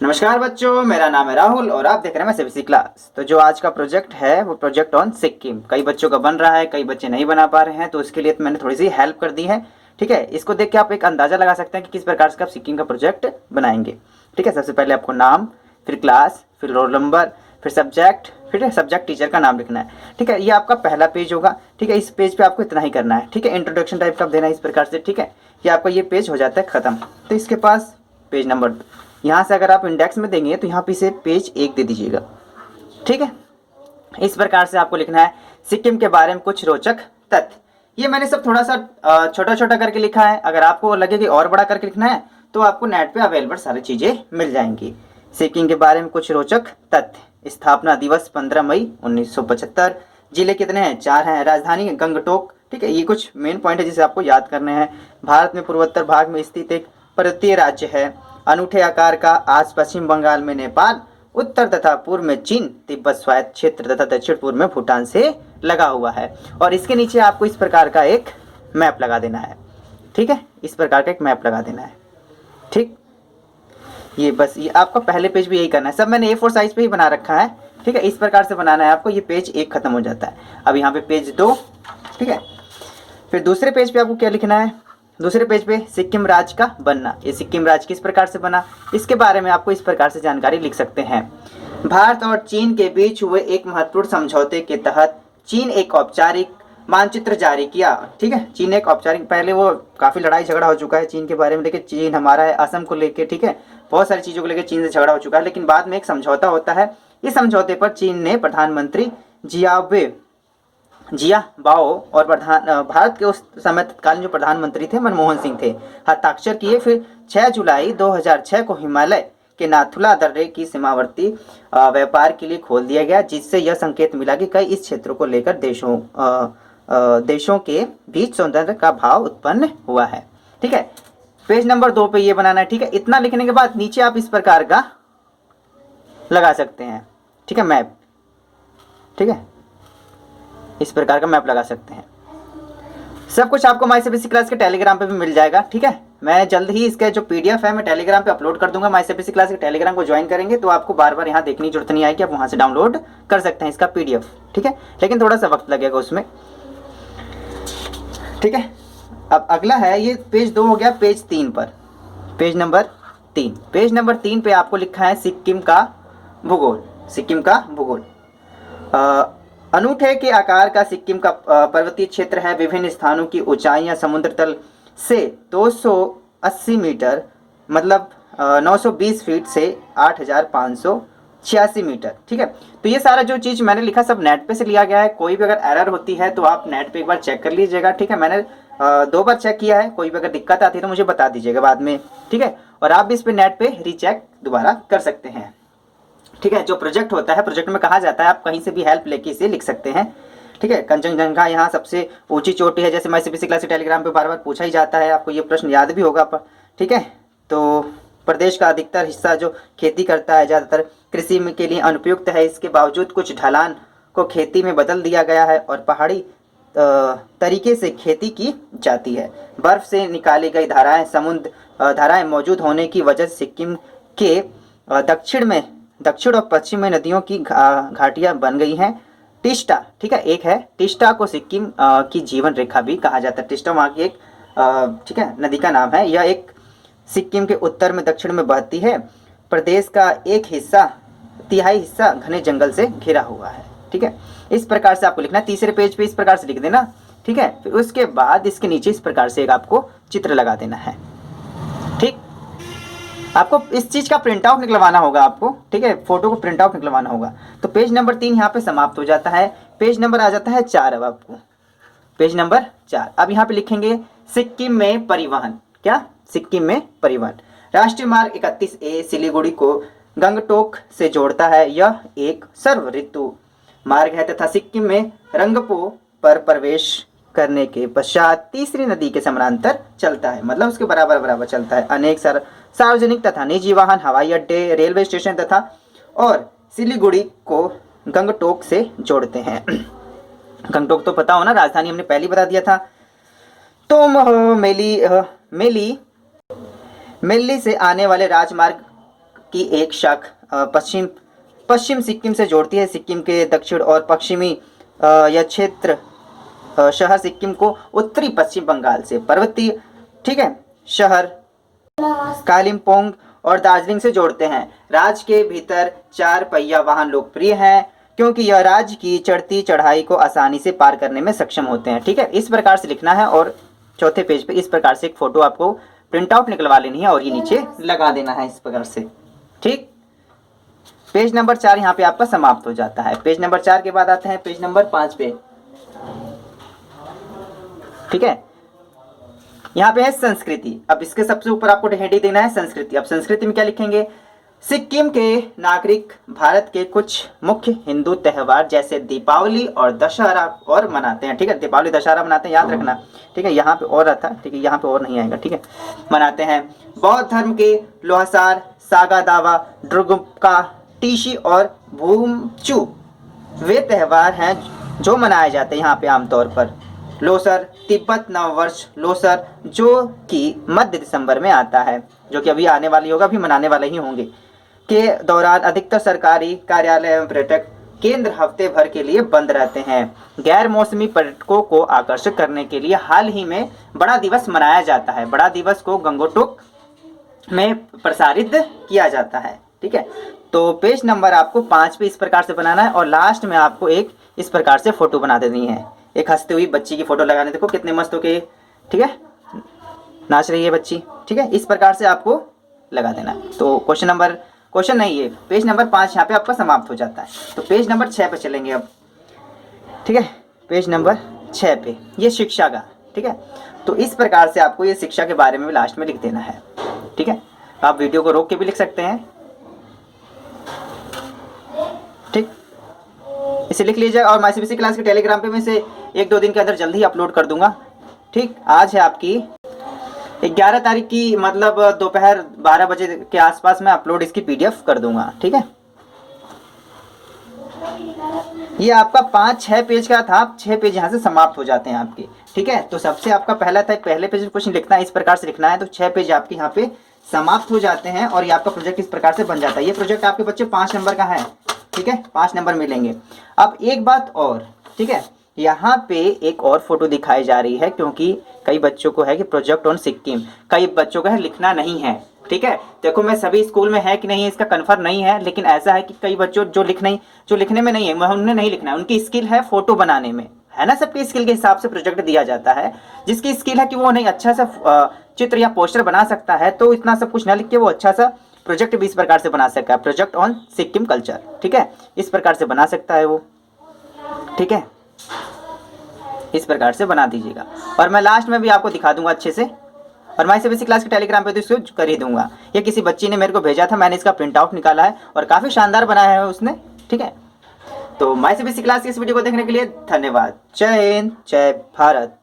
नमस्कार बच्चों, मेरा नाम है राहुल और आप देख रहे हैं सीबीएसई क्लास। तो जो आज का प्रोजेक्ट है वो प्रोजेक्ट ऑन सिक्किम। कई बच्चों का बन रहा है, कई बच्चे नहीं बना पा रहे हैं, तो इसके लिए तो मैंने थोड़ी सी हेल्प कर दी है। ठीक है, इसको देख के आप एक अंदाजा लगा सकते हैं कि किस प्रकार से आप सिक्किम का प्रोजेक्ट बनाएंगे। ठीक है, सबसे पहले आपको नाम, फिर क्लास, फिर रोल नंबर, फिर सब्जेक्ट, फिर सब्जेक्ट टीचर का नाम लिखना है। ठीक है, ये आपका पहला पेज होगा। ठीक है, इस पेज पे आपको इतना ही करना है। ठीक है, इंट्रोडक्शन टाइप का देना है इस प्रकार से। ठीक है, ये आपका ये पेज हो जाता है खत्म। तो इसके पास पेज नंबर, यहाँ से अगर आप इंडेक्स में देंगे तो यहाँ पे इसे पेज 1 दे दीजिएगा। ठीक है, इस प्रकार से आपको लिखना है सिक्किम के बारे में कुछ रोचक तथ्य। ये मैंने सब थोड़ा सा छोटा छोटा करके लिखा है। अगर आपको लगे कि और बड़ा करके लिखना है तो आपको नेट पे अवेलेबल सारी चीज़ें मिल जाएंगी। सिक्किम के बारे में कुछ रोचक तथ्य। स्थापना दिवस 15 मई 1975। जिले कितने हैं? 4 हैं। राजधानी गंगटोक। ठीक है, ये कुछ मेन पॉइंट है जिसे आपको याद करने हैं। भारत में पूर्वोत्तर भाग में स्थित एक पर्वतीय राज्य है। अनूठे आकार का, आज पश्चिम बंगाल में नेपाल, उत्तर तथा पूर्व में चीन, तिब्बत स्वायत्त क्षेत्र तथा दक्षिण पूर्व में भूटान से लगा हुआ है। और इसके नीचे आपको इस प्रकार का एक मैप लगा देना है। ठीक है, इस प्रकार का एक मैप लगा देना है। ठीक, ये बस ये आपका पहले पेज भी यही करना है। सब मैंने A4 साइज पे ही बना रखा है। ठीक है, इस प्रकार से बनाना है आपको। ये पेज 1 खत्म हो जाता है। अब यहाँ पे पेज 2। ठीक है, फिर दूसरे पेज पे आपको क्या लिखना है? दूसरे पेज पे सिक्किम राज्य का बनना। ये सिक्किम राज्य किस प्रकार से बना, इसके बारे में आपको इस प्रकार से जानकारी लिख सकते हैं। भारत और चीन के बीच हुए एक महत्वपूर्ण समझौते के तहत चीन एक औपचारिक मानचित्र जारी किया। ठीक है, चीन एक औपचारिक, पहले वो काफ़ी लड़ाई झगड़ा हो चुका है चीन के बारे में, लेकिन चीन हमारा है, असम को लेके। ठीक है, बहुत सारी चीज़ों को लेकर चीन से झगड़ा हो चुका है, लेकिन बाद में एक समझौता होता है। इस समझौते पर चीन ने प्रधानमंत्री जिया बाओ और भारत के उस समय तत्कालीन जो प्रधानमंत्री थे मनमोहन सिंह थे, हस्ताक्षर किए। फिर 6 जुलाई 2006 को हिमालय के नाथुला दर्रे की सीमावर्ती व्यापार के लिए खोल दिया गया, जिससे यह संकेत मिला कि कई इस क्षेत्र को लेकर देशों के बीच सौंदर्य का भाव उत्पन्न हुआ है। ठीक है, पेज नंबर 2 पे ये बनाना है। ठीक है, इतना लिखने के बाद नीचे आप इस प्रकार का लगा सकते हैं। ठीक है, मैप। ठीक है, इस प्रकार का मैप लगा सकते हैं। सब कुछ आपको माई सीबीएसई क्लास के टेलीग्राम पे भी मिल जाएगा। ठीक है, मैं जल्द ही इसका जो पीडीएफ है मैं टेलीग्राम पे अपलोड कर दूंगा। माई सीबीएसई क्लास के टेलीग्राम को ज्वाइन करेंगे तो आपको बार बार यहाँ देखने की जरूरत नहीं आएगी, आप वहाँ से डाउनलोड कर सकते हैं इसका पीडीएफ। ठीक है, लेकिन थोड़ा सा वक्त लगेगा उसमें। ठीक है, अब अगला है, ये पेज 2 हो गया। पेज 3 पर, पेज नंबर 3, पेज नंबर 3 पे आपको लिखा है सिक्किम का भूगोल। सिक्किम का भूगोल। अनूठे के आकार का सिक्किम का पर्वतीय क्षेत्र है। विभिन्न स्थानों की ऊंचाइयां समुद्र तल से 280 मीटर मतलब 920 फीट से 8586 मीटर। ठीक है, तो ये सारा जो चीज़ मैंने लिखा सब नेट पे से लिया गया है। कोई भी अगर एरर होती है तो आप नेट पे एक बार चेक कर लीजिएगा। ठीक है, मैंने 2 बार चेक किया है। कोई भी अगर दिक्कत आती है तो मुझे बता दीजिएगा बाद में। ठीक है, और आप भी इस पे नेट पे रीचेक दोबारा कर सकते हैं। ठीक है, जो प्रोजेक्ट होता है, प्रोजेक्ट में कहा जाता है आप कहीं से भी हेल्प लेके इसे लिख सकते हैं। ठीक है, कंचनजंगा यहाँ सबसे ऊंची चोटी है, जैसे मैं सीबीएसई क्लास टेलीग्राम पे बार बार पूछा ही जाता है, आपको ये प्रश्न याद भी होगा। ठीक है, तो प्रदेश का अधिकतर हिस्सा जो खेती करता है, ज़्यादातर कृषि में के लिए अनुपयुक्त है। इसके बावजूद कुछ ढलान को खेती में बदल दिया गया है और पहाड़ी तरीके से खेती की जाती है। बर्फ से निकाली गई धाराएं, समुद्र धाराएं मौजूद होने की वजह से सिक्किम के दक्षिण और पश्चिम में नदियों की घाटियां बन गई हैं। टिस्टा, ठीक है, एक है टिस्टा को सिक्किम की जीवन रेखा भी कहा जाता है। टिस्टा वहाँ की एक ठीक है नदी का नाम है। यह एक सिक्किम के उत्तर में दक्षिण में बहती है। प्रदेश का एक हिस्सा, तिहाई हिस्सा घने जंगल से घिरा हुआ है। ठीक है, इस प्रकार से आपको लिखना है। तीसरे पेज पे इस प्रकार से लिख देना। ठीक है, फिर उसके बाद इसके नीचे इस प्रकार से एक आपको चित्र लगा देना है। ठीक, आपको इस चीज़ का प्रिंट आउट निकलवाना होगा आपको। ठीक है, फोटो को प्रिंट आउट निकलवाना होगा। तो पेज नंबर 3 यहाँ पे समाप्त हो जाता है। पेज नंबर आ जाता है 4। अब आपको पेज नंबर 4, अब यहाँ पे लिखेंगे सिक्किम में परिवहन। क्या? सिक्किम में परिवहन। राष्ट्रीय मार्ग 31A सिलीगुड़ी को गंगटोक से जोड़ता है। यह एक सर्व ऋतु मार्ग है तथा सिक्किम में रंगपो पर प्रवेश करने के पश्चात तीसरी नदी के समानांतर चलता है, मतलब उसके बराबर बराबर चलता है। अनेक सार्वजनिक तथा निजी वाहन, हवाई अड्डे, रेलवे स्टेशन तथा और सिलीगुड़ी को गंगटोक से जोड़ते हैं। गंगटोक तो पता हो ना, राजधानी हमने पहले बता दिया था। तो मेली से आने वाले राजमार्ग की एक शाख पश्चिम सिक्किम से जोड़ती है। सिक्किम के दक्षिण और पश्चिमी यह क्षेत्र शहर सिक्किम को उत्तरी पश्चिम बंगाल से पर्वतीय, ठीक है, शहर कालिम्पोंग और दार्जिलिंग से जोड़ते हैं। राज्य के भीतर 4 पहिया वाहन लोकप्रिय हैं क्योंकि यह राज्य की चढ़ती चढ़ाई को आसानी से पार करने में सक्षम होते हैं। ठीक है, इस प्रकार से लिखना है और चौथे पेज पे इस प्रकार से एक फोटो आपको प्रिंट आउट निकलवा लेनी है और ये नीचे लगा देना है इस प्रकार से। ठीक, पेज नंबर 4 यहाँ पे आपका समाप्त हो जाता है। पेज नंबर 4 के बाद आते हैं पेज नंबर 5 पे। ठीक है, यहाँ पे है संस्कृति। अब इसके सबसे ऊपर आपको हेडिंग देना है संस्कृति। अब संस्कृति में क्या लिखेंगे? सिक्किम के नागरिक भारत के कुछ मुख्य हिंदू त्यौहार जैसे दीपावली और दशहरा और मनाते हैं। ठीक है, दीपावली दशहरा मनाते हैं, याद रखना। ठीक है, यहाँ पे और आता है, ठीक है, यहाँ पे और नहीं आएगा। ठीक है, मनाते हैं। बौद्ध धर्म के लोहसार, सागा दावा, ड्रुगुप्का, टीशी और भूमचू वे त्यौहार हैं जो मनाए जाते हैं यहाँ पे आमतौर पर। लोसर, तिब्बत नववर्ष लोसर जो कि मध्य दिसंबर में आता है, जो कि अभी आने वाली होगा, अभी मनाने वाले ही होंगे, के दौरान अधिकतर सरकारी कार्यालय एवं पर्यटक केंद्र हफ्ते भर के लिए बंद रहते हैं। गैर मौसमी पर्यटकों को आकर्षित करने के लिए हाल ही में बड़ा दिवस मनाया जाता है। बड़ा दिवस को गंगोटोक में प्रसारित किया जाता है। ठीक है, तो पेज नंबर आपको 5 पे इस प्रकार से बनाना है और लास्ट में आपको एक इस प्रकार से फोटो बना देनी है। एक हंसती हुई बच्ची की फोटो लगाने, देखो कितने मस्त हो के, ठीक है, नाच रही है बच्ची। ठीक है, इस प्रकार से आपको लगा देना है। तो क्वेश्चन नहीं है, पेज नंबर 5 यहाँ पे आपका समाप्त हो जाता है। तो पेज नंबर 6 पे चलेंगे अब। ठीक है, पेज नंबर 6 पे ये शिक्षा का, ठीक है, तो इस प्रकार से आपको ये शिक्षा के बारे में भी लास्ट में लिख देना है। ठीक है, आप वीडियो को रोक के भी लिख सकते हैं। ठीक, इसे लिख लीजिए और माई सीबीएसई क्लास के टेलीग्राम पे मैं इसे 1-2 दिन के अंदर जल्दी ही अपलोड कर दूंगा। ठीक, आज है आपकी 11 तारीख की, मतलब दोपहर 12 बजे के आसपास मैं अपलोड इसकी पीडीएफ कर दूंगा। ठीक है, ये आपका 5-6 पेज का था, 6 पेज यहाँ से समाप्त हो जाते हैं आपके। ठीक है, तो सबसे आपका पहला था, पहले पेज में क्वेश्चन लिखना है, इस प्रकार से लिखना है, तो 6 पेज आपके यहाँ पे समाप्त हो जाते हैं और ये आपका प्रोजेक्ट इस प्रकार से बन जाता है। ये प्रोजेक्ट आपके बच्चे 5 नंबर का है। ठीक है, 5 नंबर मिलेंगे। अब एक बात और, ठीक है, यहाँ पे एक और फोटो दिखाई जा रही है क्योंकि कई बच्चों को है कि प्रोजेक्ट ऑन सिक्किम, कई बच्चों को है लिखना नहीं है। ठीक है, देखो मैं सभी स्कूल में है कि नहीं इसका कन्फर्म नहीं है, लेकिन ऐसा है कि कई बच्चों जो लिखने में नहीं है, उन्हें नहीं लिखना है, उनकी स्किल है फोटो बनाने में, है ना। सबकी स्किल के हिसाब से प्रोजेक्ट दिया जाता है। जिसकी स्किल है कि वो नहीं अच्छा सा चित्र या पोस्टर बना सकता है, तो इतना सब कुछ ना लिख के वो अच्छा सा प्रोजेक्ट भी इस प्रकार से बना सकता है, प्रोजेक्ट ऑन सिक्किम कल्चर। ठीक है, इस प्रकार से बना सकता है वो। ठीक है, इस प्रकार से बना दीजिएगा और मैं लास्ट में भी आपको दिखा दूंगा अच्छे से। और मैं सीबीएसई क्लास के टेलीग्राम पे तो इसको कर ही दूंगा। ये किसी बच्ची ने मेरे को भेजा था, मैंने इसका प्रिंट आउट निकाला है और काफ़ी शानदार बनाया है उसने। ठीक है, तो माय सीबीएसई क्लास की इस वीडियो को देखने के लिए धन्यवाद। जय हिंद, जय भारत।